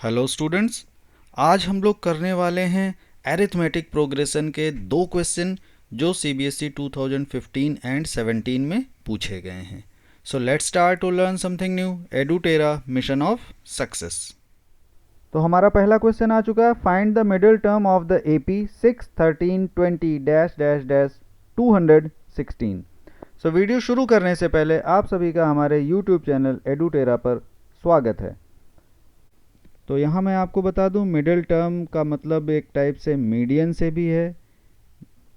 Hello students. आज हम लोग करने वाले हैं एरिथमेटिक प्रोग्रेशन के दो क्वेश्चन जो सीबीएसई 2015 एंड 17 में पूछे गए हैं। So let's start to learn something new. एडुटेरा मिशन ऑफ सक्सेस। तो हमारा पहला क्वेश्चन आ चुका है। Find the middle term of the AP 6 13 20 dash dash dash 216। So video शुरू करने से पहले आप सभी का हमारे यूट्यूब चैनल एडुटेरा पर स्वागत है। तो यहाँ मैं आपको बता दूँ, मिडिल टर्म का मतलब एक टाइप से मीडियन से भी है।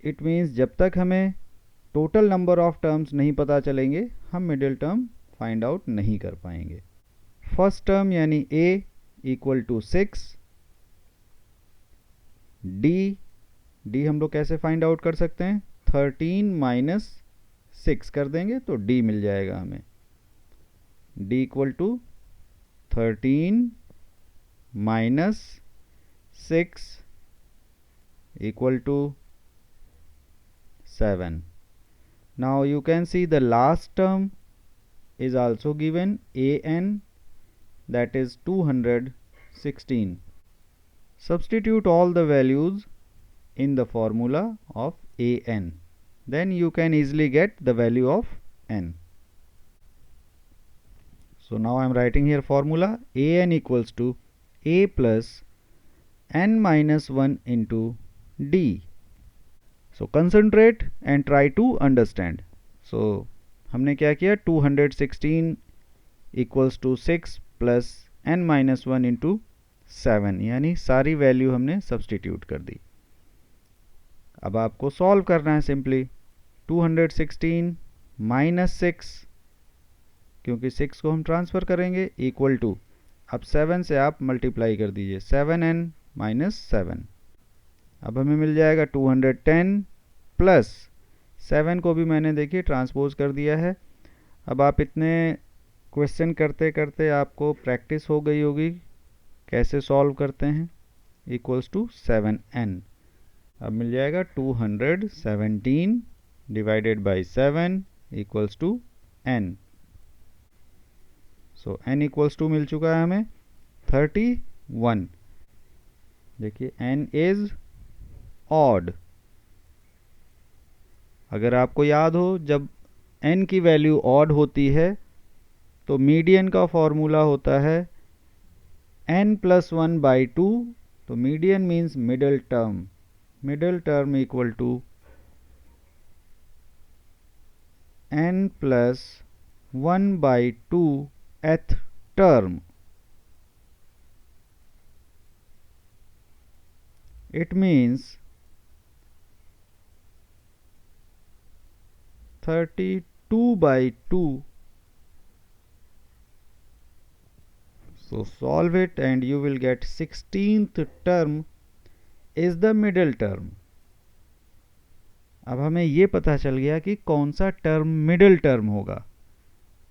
इट मीन्स जब तक हमें टोटल नंबर ऑफ टर्म्स नहीं पता चलेंगे हम मिडिल टर्म फाइंड आउट नहीं कर पाएंगे। फर्स्ट टर्म यानी a इक्वल टू 6, डी हम लोग कैसे फाइंड आउट कर सकते हैं, 13 माइनस 6 कर देंगे तो d मिल जाएगा हमें। d equal to 13 minus 6 equal to 7. Now you can see the last term is also given, an, that is 216. Substitute all the values in the formula of an, then you can easily get the value of n. So now I am writing here formula. An equals to a plus n minus 1 into d. So concentrate and try to understand. So हमने क्या किया, 216 equals to 6 plus n minus 1 into 7, यानी सारी value हमने substitute कर दी। अब आपको solve करना है सिंपली। 216 माइनस 6, क्योंकि 6 को हम ट्रांसफ़र करेंगे, इक्वल टू, अब 7 से आप मल्टीप्लाई कर दीजिए, 7n माइनस 7। अब हमें मिल जाएगा 210 प्लस 7 को भी मैंने देखिए ट्रांसपोज कर दिया है। अब आप इतने क्वेश्चन करते करते आपको प्रैक्टिस हो गई होगी कैसे सॉल्व करते हैं। Equals to 7n। अब मिल जाएगा 217 divided by 7 equals to n। So n equals to मिल चुका है हमें 31। देखिए n इज ऑड। अगर आपको याद हो, जब n की वैल्यू ऑड होती है तो मीडियन का फॉर्मूला होता है n प्लस 1 बाई 2। तो median means middle term. Middle term equal to n plus 1 by 2 th term. It means 32 by 2. So solve it and you will get 16th term is the middle term. अब हमें ये पता चल गया कि कौन सा टर्म मिडिल टर्म होगा,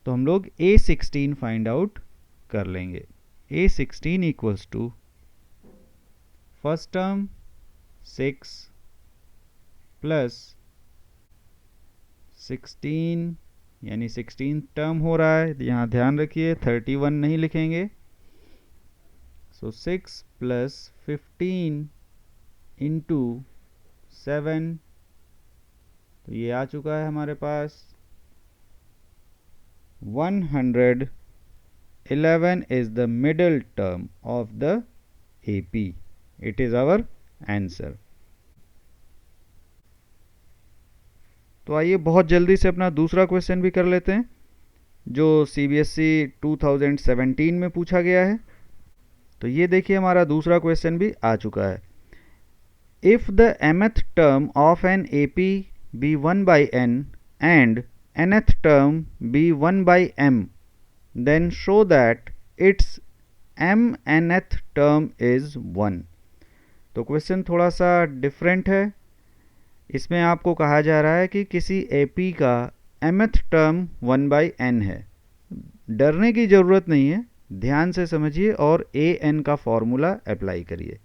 तो हम लोग A16 फाइंड आउट कर लेंगे। A16 equals to first term 6 plus 16, यानी 16 टर्म हो रहा है, यहाँ ध्यान रखिए 31 नहीं लिखेंगे। सो 6 प्लस 15 इंटू 7, तो ये आ चुका है हमारे पास 111 is the middle term of the AP. It is our answer. तो आइए बहुत जल्दी से अपना दूसरा क्वेश्चन भी कर लेते हैं जो CBSE 2017 में पूछा गया है। तो ये देखिए हमारा दूसरा क्वेश्चन भी आ चुका है। If the mth term of an AP be 1 by n and nth term be 1 by m, then show that its mnth term is 1। तो क्वेश्चन थोड़ा सा डिफरेंट है। इसमें आपको कहा जा रहा है कि किसी AP का mth टर्म 1 by n है। डरने की ज़रूरत नहीं है, ध्यान से समझिए और an का फॉर्मूला अप्लाई करिए।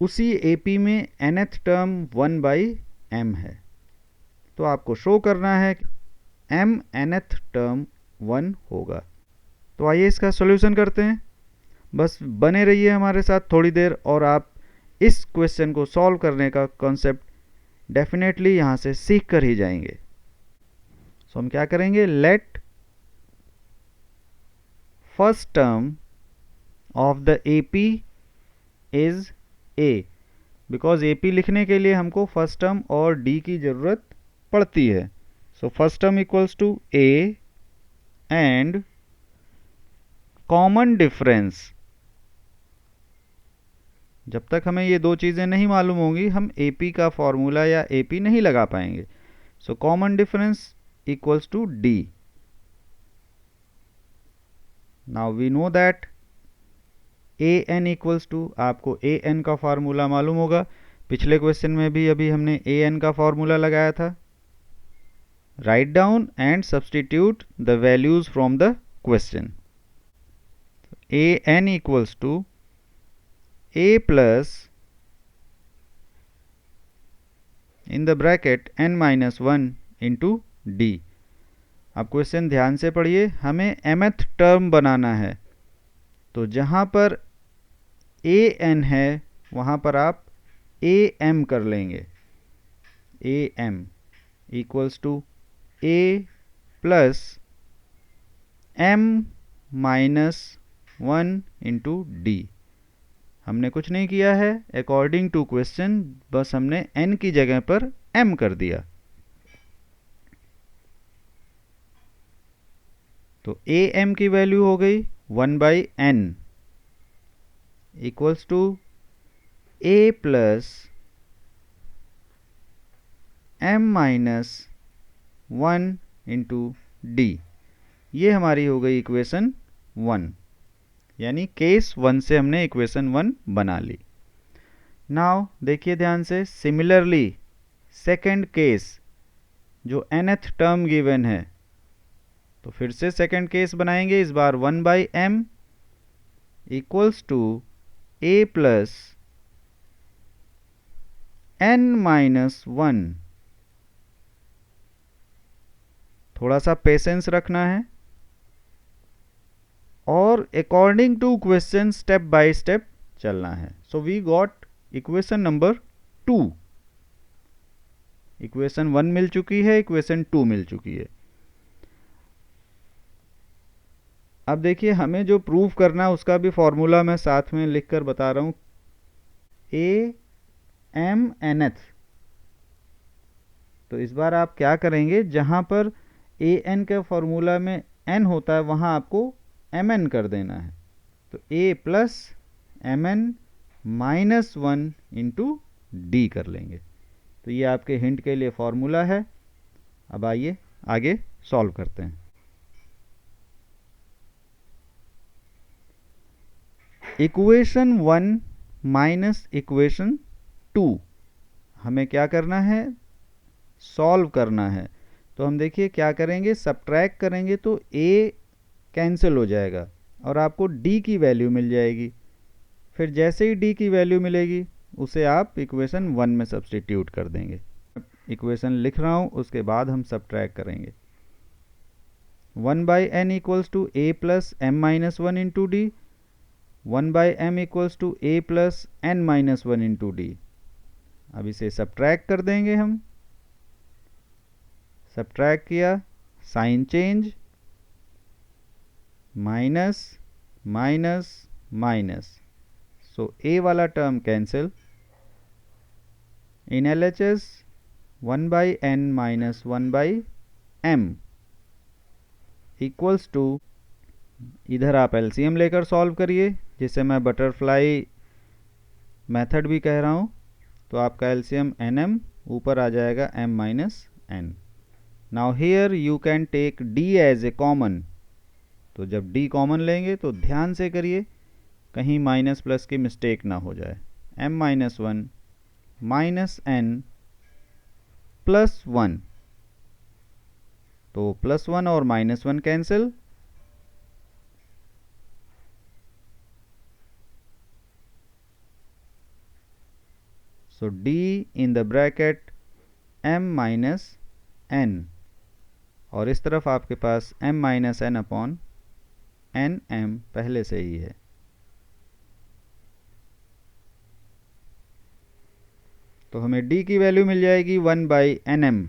उसी AP में nth टर्म 1 by m है, तो आपको शो करना है mnth टर्म 1 होगा। तो आइए इसका सॉल्यूशन करते हैं। बस बने रहिए हमारे साथ थोड़ी देर और आप इस क्वेश्चन को सॉल्व करने का कॉन्सेप्ट डेफिनेटली यहाँ से सीख कर ही जाएंगे। सो हम क्या करेंगे, let first term of the AP is a. Because AP लिखने के लिए हमको फर्स्ट टर्म और डी की जरूरत पड़ती है। So first term equals to a and common difference. जब तक हमें ये दो चीज़ें नहीं मालूम होंगी हम एपी का फॉर्मूला या एपी नहीं लगा पाएंगे। So common difference equals to d. Now we know that a n equals to, आपको ए एन का फार्मूला मालूम होगा, पिछले क्वेश्चन में भी अभी हमने ए एन का फार्मूला लगाया था। Write down and substitute the values from the question. A n equals to a plus in the bracket n minus one into d. अब क्वेश्चन ध्यान से पढ़िए, हमें mth टर्म बनाना है, तो जहाँ पर ए एन है वहाँ पर आप ए एम कर लेंगे। A m equals to a plus m minus one into d. हमने कुछ नहीं किया है, अकॉर्डिंग टू क्वेश्चन बस हमने n की जगह पर m कर दिया। तो ए एम की वैल्यू हो गई 1/n equals to a plus m minus one into d. ये हमारी हो गई इक्वेशन 1, यानी केस 1 से हमने इक्वेशन 1 बना ली। नाउ देखिए ध्यान से, सिमिलरली सेकेंड केस जो nth टर्म गिवन है, तो फिर से सेकेंड केस बनाएंगे। इस बार 1/m equals to a plus n minus one. थोड़ा सा पेशेंस रखना है और according to question step by step चलना है। So we got equation number 2। Equation 1 मिल चुकी है, इक्वेशन 2 मिल चुकी है। अब देखिए हमें जो प्रूफ करना है उसका भी फॉर्मूला मैं साथ में लिखकर बता रहा हूं। ए एम एन एथ। तो इस बार आप क्या करेंगे, जहां पर ए एन के फॉर्मूला में एन होता है वहां आपको एम एन कर देना है। तो A plus M N minus one into D कर लेंगे। तो ये आपके हिंट के लिए फॉर्मूला है। अब आइए आगे सॉल्व करते हैं। इक्वेशन 1 माइनस इक्वेशन 2 हमें क्या करना है, सॉल्व करना है। तो हम देखिए क्या करेंगे, सब्ट्रैक्ट करेंगे तो a कैंसिल हो जाएगा और आपको d की वैल्यू मिल जाएगी। फिर जैसे ही d की वैल्यू मिलेगी उसे आप इक्वेशन 1 में सब्स्टिट्यूट कर देंगे। इक्वेशन लिख रहा हूँ, उसके बाद हम सब्ट्रैक्ट करेंगे। 1/n equals to a plus m minus one into d. 1/m equals to a plus n minus one into d. अब इसे सब्ट्रैक्ट कर देंगे हम। सब्ट्रैक्ट किया, sign change, minus minus minus. So a वाला term cancel. In LHS 1/n minus 1/m equals to, इधर आप LCM लेकर सॉल्व करिए, जिसे मैं बटरफ्लाई मेथड भी कह रहा हूँ। तो आपका एलसीएम nm ऊपर आ जाएगा m minus n। Now here you can take d as a common. तो जब d कॉमन लेंगे तो ध्यान से करिए, कहीं माइनस प्लस की मिस्टेक ना हो जाए। m minus one minus n plus one. तो प्लस वन और minus one cancel. So d in the bracket m minus n, और इस तरफ आपके पास m minus n upon n m पहले से ही है। तो हमें d की वैल्यू मिल जाएगी 1/nm।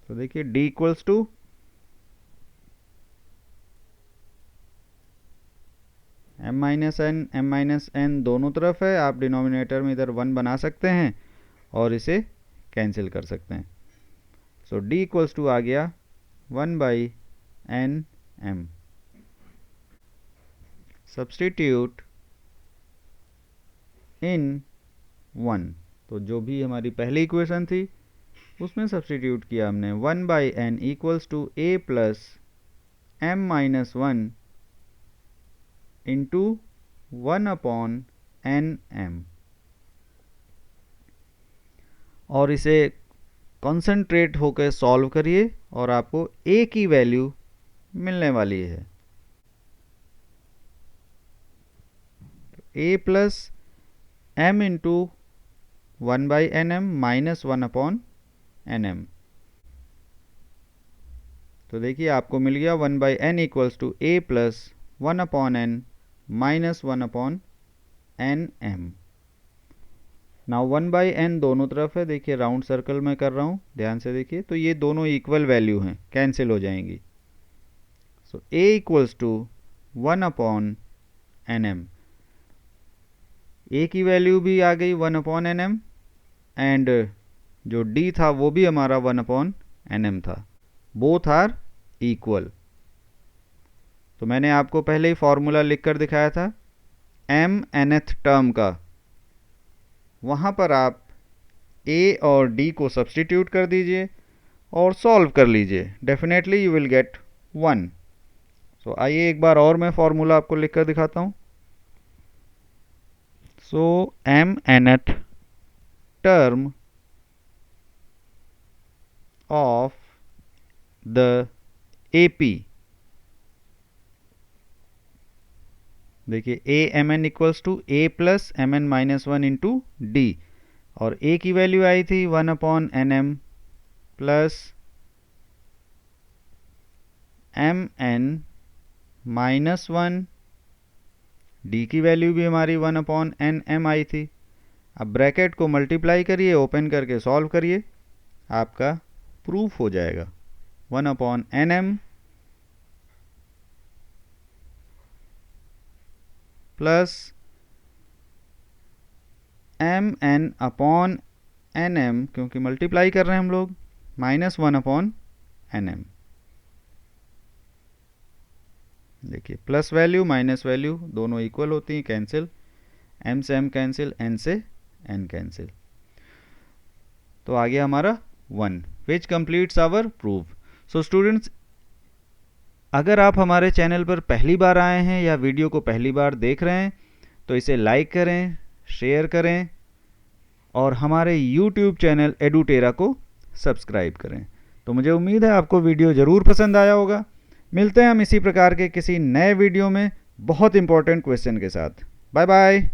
तो देखिए d इक्वल्स टू m-n दोनों तरफ है, आप डिनोमिनेटर में इधर 1 बना सकते हैं और इसे कैंसिल कर सकते हैं। सो d इक्वल्स टू आ गया 1/nm। सब्स्टिट्यूट इन 1, तो जो भी हमारी पहली इक्वेशन थी उसमें सब्स्टिट्यूट किया हमने। 1/n equals to a plus m-1 into 1/nm, और इसे कॉन्सेंट्रेट होकर सॉल्व करिए और आपको a की वैल्यू मिलने वाली है। a plus m into 1/nm minus 1/nm। तो देखिए आपको मिल गया 1/n equals to a plus 1/n minus 1/nm। Now 1/n दोनों तरफ है, देखिए राउंड सर्कल में कर रहा हूँ, ध्यान से देखिए, तो ये दोनों इक्वल वैल्यू हैं, कैंसिल हो जाएंगी। So a equals to 1/nm, a की वैल्यू भी आ गई 1/nm एंड जो d था वो भी हमारा 1/nm था, बोथ आर इक्वल। तो मैंने आपको पहले ही फॉर्मूला लिखकर दिखाया था m-nth टर्म का, वहाँ पर आप a और d को सब्स्टिट्यूट कर दीजिए और सॉल्व कर लीजिए, डेफिनेटली यू विल गेट 1। सो आइए एक बार और मैं फॉर्मूला आपको लिखकर दिखाता हूँ। So m-nth term of the AP, देखिए a-mn equals to a plus mn minus 1 into d, और a की वैल्यू आई थी 1/nm plus mn minus 1, d की वैल्यू भी हमारी 1/nm आई थी। अब ब्रैकेट को मल्टीप्लाई करिए, ओपन करके सॉल्व करिए, आपका प्रूफ हो जाएगा 1/nm प्लस mn/nm, क्योंकि मल्टीप्लाई कर रहे हैं हम लोग, माइनस 1/nm। देखिए प्लस वैल्यू माइनस वैल्यू दोनों इक्वल होती हैं, कैंसिल, m से m कैंसिल, n से n कैंसिल, तो आ गया हमारा 1, which completes our proof. So students, अगर आप हमारे चैनल पर पहली बार आए हैं या वीडियो को पहली बार देख रहे हैं तो इसे लाइक करें, शेयर करें और हमारे YouTube चैनल एडुटेरा को सब्सक्राइब करें। तो मुझे उम्मीद है आपको वीडियो ज़रूर पसंद आया होगा। मिलते हैं हम इसी प्रकार के किसी नए वीडियो में बहुत इंपॉर्टेंट क्वेश्चन के साथ। Bye bye.